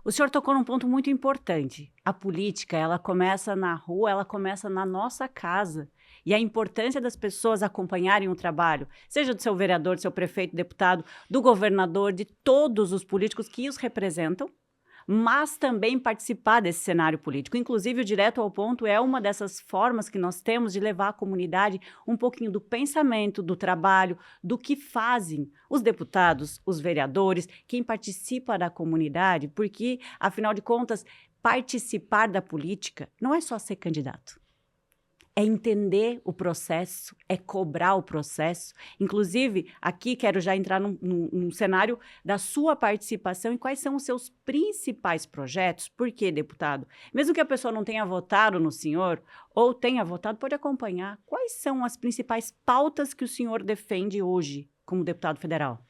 O senhor tocou num ponto muito importante. A política, ela começa na rua, ela começa na nossa casa. E a importância das pessoas acompanharem o trabalho, seja do seu vereador, do seu prefeito, deputado, do governador, de todos os políticos que os representam, mas também participar desse cenário político. Inclusive, o Direto ao Ponto é uma dessas formas que nós temos de levar à comunidade um pouquinho do pensamento, do trabalho, do que fazem os deputados, os vereadores, quem participa da comunidade, porque, afinal de contas, participar da política não é só ser candidato. É entender o processo, é cobrar o processo. Inclusive, aqui quero já entrar num cenário da sua participação e quais são os seus principais projetos. Por quê, deputado? Mesmo que a pessoa não tenha votado no senhor ou tenha votado, pode acompanhar. Quais são as principais pautas que o senhor defende hoje como deputado federal?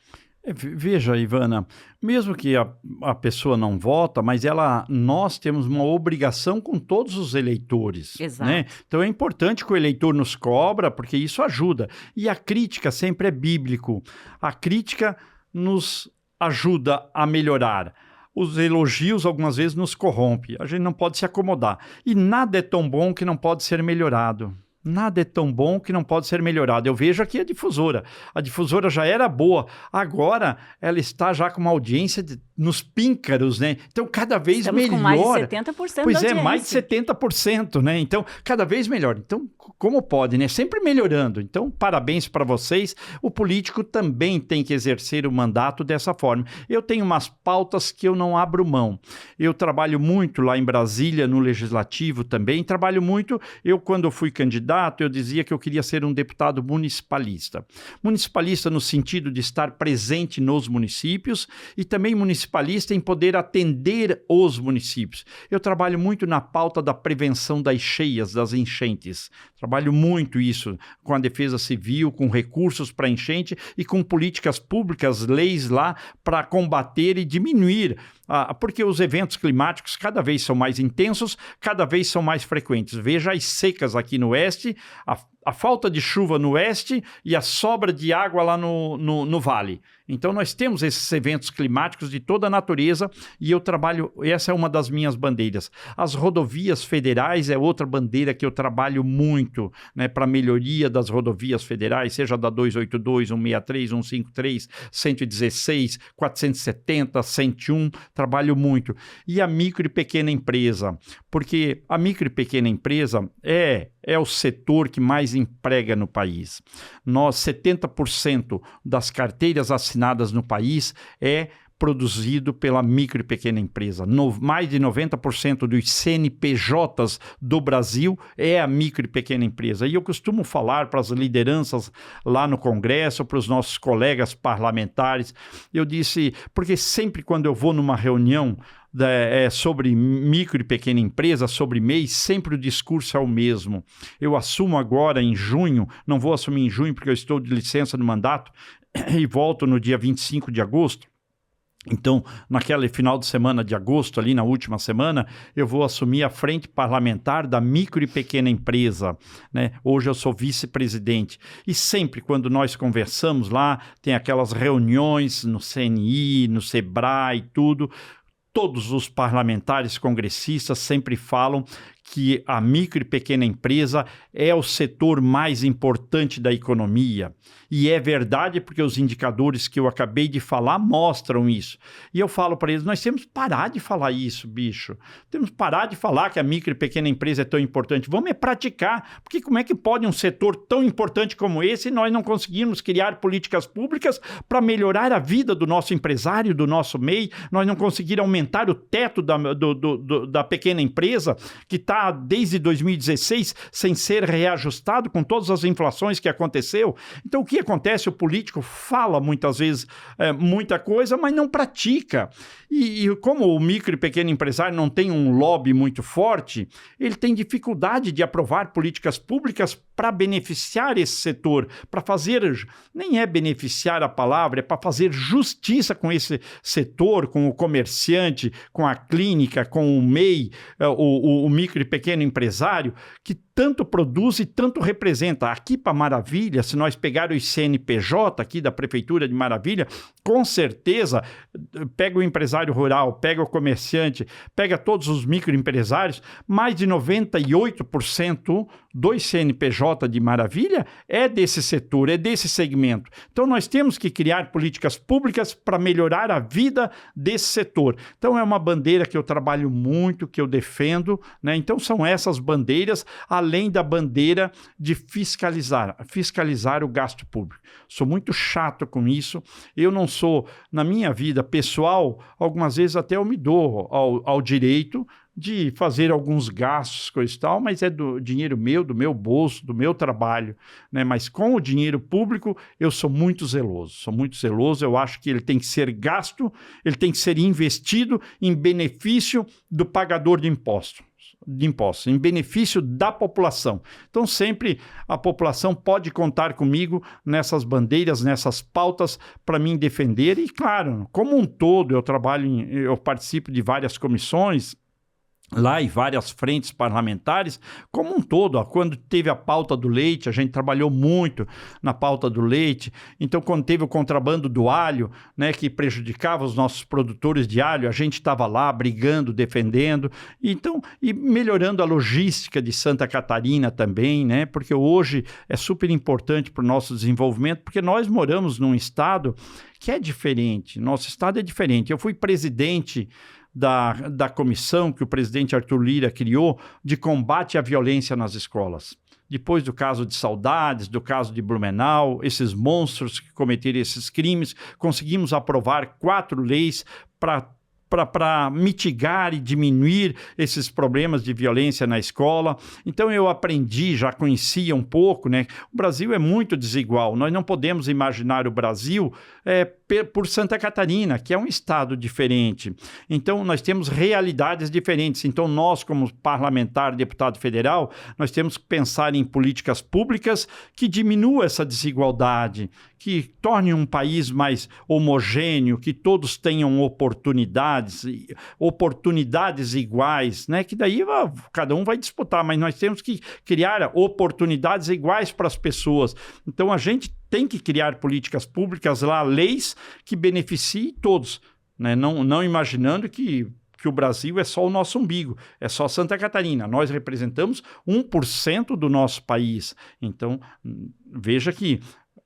Veja, Ivana, mesmo que a pessoa não vota, mas nós temos uma obrigação com todos os eleitores. Exato. Né? Então é importante que o eleitor nos cobra, porque isso ajuda. E a crítica sempre é bíblico. A crítica nos ajuda a melhorar. Os elogios algumas vezes nos corrompem. A gente não pode se acomodar. E nada é tão bom que não pode ser melhorado. Nada é tão bom que não pode ser melhorado. Eu vejo aqui a difusora. A difusora já era boa. Agora ela está já com uma audiência nos píncaros, né? Então, cada vez Estamos melhor. Com mais de 70% pois da audiência. Mais de 70%, né? Então, cada vez melhor. Então, como pode, né? Sempre melhorando. Então, parabéns para vocês. O político também tem que exercer o mandato dessa forma. Eu tenho umas pautas que eu não abro mão. Eu trabalho muito lá em Brasília, no Legislativo também. Trabalho muito. Quando fui candidato, eu dizia que eu queria ser um deputado municipalista. Municipalista no sentido de estar presente nos municípios e também municipalista em poder atender os municípios. Eu trabalho muito na pauta da prevenção das cheias, das enchentes. Trabalho muito isso com a Defesa Civil, com recursos para enchente e com políticas públicas, leis lá para combater e diminuir porque os eventos climáticos cada vez são mais intensos, cada vez são mais frequentes. Veja as secas aqui no oeste, a falta de chuva no oeste e a sobra de água lá no vale. Então nós temos esses eventos climáticos de toda a natureza e eu trabalho, essa é uma das minhas bandeiras. As rodovias federais é outra bandeira que eu trabalho muito, né, para melhoria das rodovias federais, seja da 282, 163, 153, 116, 470, 101, trabalho muito. E a micro e pequena empresa, porque a micro e pequena empresa é o setor que mais emprega no país. 70% das carteiras assinadas no país é produzido pela micro e pequena empresa. Mais de 90% dos CNPJs do Brasil é a micro e pequena empresa. E eu costumo falar para as lideranças lá no Congresso, para os nossos colegas parlamentares, eu disse, porque sempre quando eu vou numa reunião sobre micro e pequena empresa, sobre MEI, sempre o discurso é o mesmo. Eu assumo agora em junho, não vou assumir em junho porque eu estou de licença no mandato e volto no dia 25 de agosto. Então, naquele final de semana de agosto, ali na última semana, eu vou assumir a frente parlamentar da micro e pequena empresa, né? Hoje eu sou vice-presidente. E sempre quando nós conversamos lá, tem aquelas reuniões no CNI, no SEBRAE e tudo, todos os parlamentares congressistas sempre falam que a micro e pequena empresa é o setor mais importante da economia. E é verdade porque os indicadores que eu acabei de falar mostram isso. E eu falo para eles, nós temos que parar de falar isso, bicho. Temos que parar de falar que a micro e pequena empresa é tão importante. Vamos praticar. Porque como é que pode um setor tão importante como esse nós não conseguirmos criar políticas públicas para melhorar a vida do nosso empresário, do nosso MEI, nós não conseguir aumentar o teto da pequena empresa, que está desde 2016 sem ser reajustado com todas as inflações que aconteceu. Então, o que acontece? O político fala muitas vezes muita coisa, mas não pratica. E como o micro e pequeno empresário não tem um lobby muito forte, ele tem dificuldade de aprovar políticas públicas para beneficiar esse setor, para fazer, nem é beneficiar a palavra, é para fazer justiça com esse setor, com o comerciante, com a clínica, com o MEI, o micro e pequeno empresário, que tanto produz e tanto representa. Aqui para Maravilha, se nós pegarmos os CNPJ aqui da Prefeitura de Maravilha, com certeza, pega o empresário rural, pega o comerciante, pega todos os microempresários, mais de 98% dos CNPJ de Maravilha é desse setor, é desse segmento. Então nós temos que criar políticas públicas para melhorar a vida desse setor. Então é uma bandeira que eu trabalho muito, que eu defendo, né? Então são essas bandeiras, além da bandeira de fiscalizar o gasto público. Sou muito chato com isso. Eu não sou, na minha vida pessoal, algumas vezes até eu me dou ao direito de fazer alguns gastos, coisa e tal, mas é do dinheiro meu, do meu bolso, do meu trabalho, né? Mas com o dinheiro público eu sou muito zeloso, eu acho que ele tem que ser gasto, ele tem que ser investido em benefício do pagador de impostos, em benefício da população. Então sempre a população pode contar comigo nessas bandeiras, nessas pautas para mim defender e, claro, como um todo eu participo de várias comissões, lá em várias frentes parlamentares, como um todo. Quando teve a pauta do leite, a gente trabalhou muito na pauta do leite. Então, quando teve o contrabando do alho, né, que prejudicava os nossos produtores de alho, a gente estava lá brigando, defendendo, então, e melhorando a logística de Santa Catarina também, né, porque hoje é super importante para o nosso desenvolvimento, porque nós moramos num estado que é diferente, nosso estado é diferente. Eu fui presidente da comissão que o presidente Arthur Lira criou de combate à violência nas escolas. Depois do caso de Saudades, do caso de Blumenau, esses monstros que cometeram esses crimes, conseguimos aprovar 4 leis para mitigar e diminuir esses problemas de violência na escola. Então eu aprendi, já conhecia um pouco, né? O Brasil é muito desigual, nós não podemos imaginar o Brasil por Santa Catarina, que é um estado diferente. Então nós temos realidades diferentes. Então nós, como parlamentar, deputado federal, nós temos que pensar em políticas públicas que diminuam essa desigualdade, que tornem um país mais homogêneo, que todos tenham oportunidades iguais, né? Que daí cada um vai disputar, mas nós temos que criar oportunidades iguais para as pessoas. Então a gente tem que criar políticas públicas lá, leis que beneficiem todos, né? Não imaginando que o Brasil é só o nosso umbigo, é só Santa Catarina. Nós representamos 1% do nosso país. Então, veja que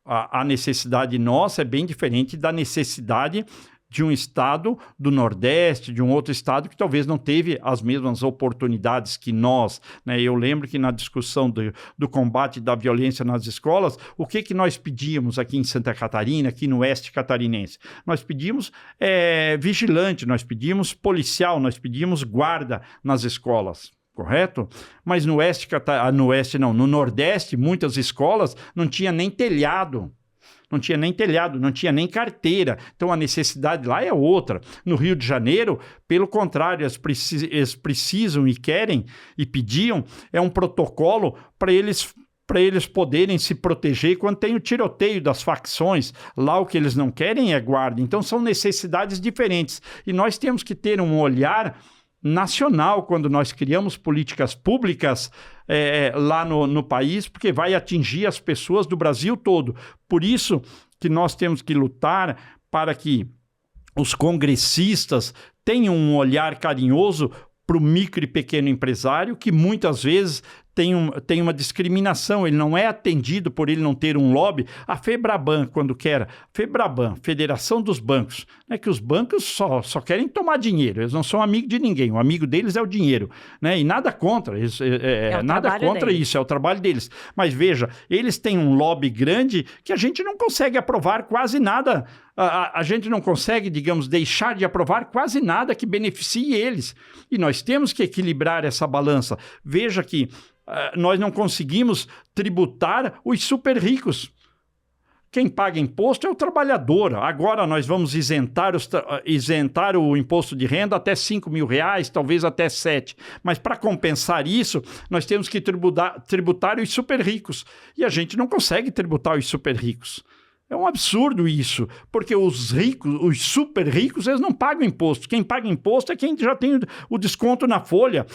a necessidade nossa é bem diferente da necessidade de um estado do Nordeste, de um outro estado que talvez não teve as mesmas oportunidades que nós, né? Eu lembro que na discussão do combate da violência nas escolas, o que nós pedíamos aqui em Santa Catarina, aqui no oeste catarinense? Nós pedimos vigilante, nós pedimos policial, nós pedimos guarda nas escolas. Correto? Mas no Nordeste, muitas escolas não tinha nem telhado. Não tinha nem carteira. Então a necessidade lá é outra. No Rio de Janeiro, pelo contrário, eles precisam e querem e pediam um protocolo para eles poderem se proteger quando tem o tiroteio das facções. Lá o que eles não querem é guarda. Então são necessidades diferentes. E nós temos que ter um olhar nacional quando nós criamos políticas públicas lá no país, porque vai atingir as pessoas do Brasil todo. Por isso que nós temos que lutar para que os congressistas tenham um olhar carinhoso para o micro e pequeno empresário, que muitas vezes tem uma discriminação, ele não é atendido por ele não ter um lobby. A FEBRABAN, quando quer, FEBRABAN, Federação dos Bancos, né, que os bancos só querem tomar dinheiro, eles não são amigos de ninguém, o amigo deles é o dinheiro, né, e nada contra, nada contra isso, é o trabalho deles. Mas veja, eles têm um lobby grande que a gente não consegue aprovar quase nada, a gente não consegue, digamos, deixar de aprovar quase nada que beneficie eles. E nós temos que equilibrar essa balança. Veja que nós não conseguimos tributar os super ricos. Quem paga imposto é o trabalhador. Agora nós vamos isentar o imposto de renda até R$5 mil, talvez até 7. Mas para compensar isso, nós temos que tributar os super ricos. E a gente não consegue tributar os super ricos. É um absurdo isso, porque os ricos, os super ricos, eles não pagam imposto. Quem paga imposto é quem já tem o desconto na folha.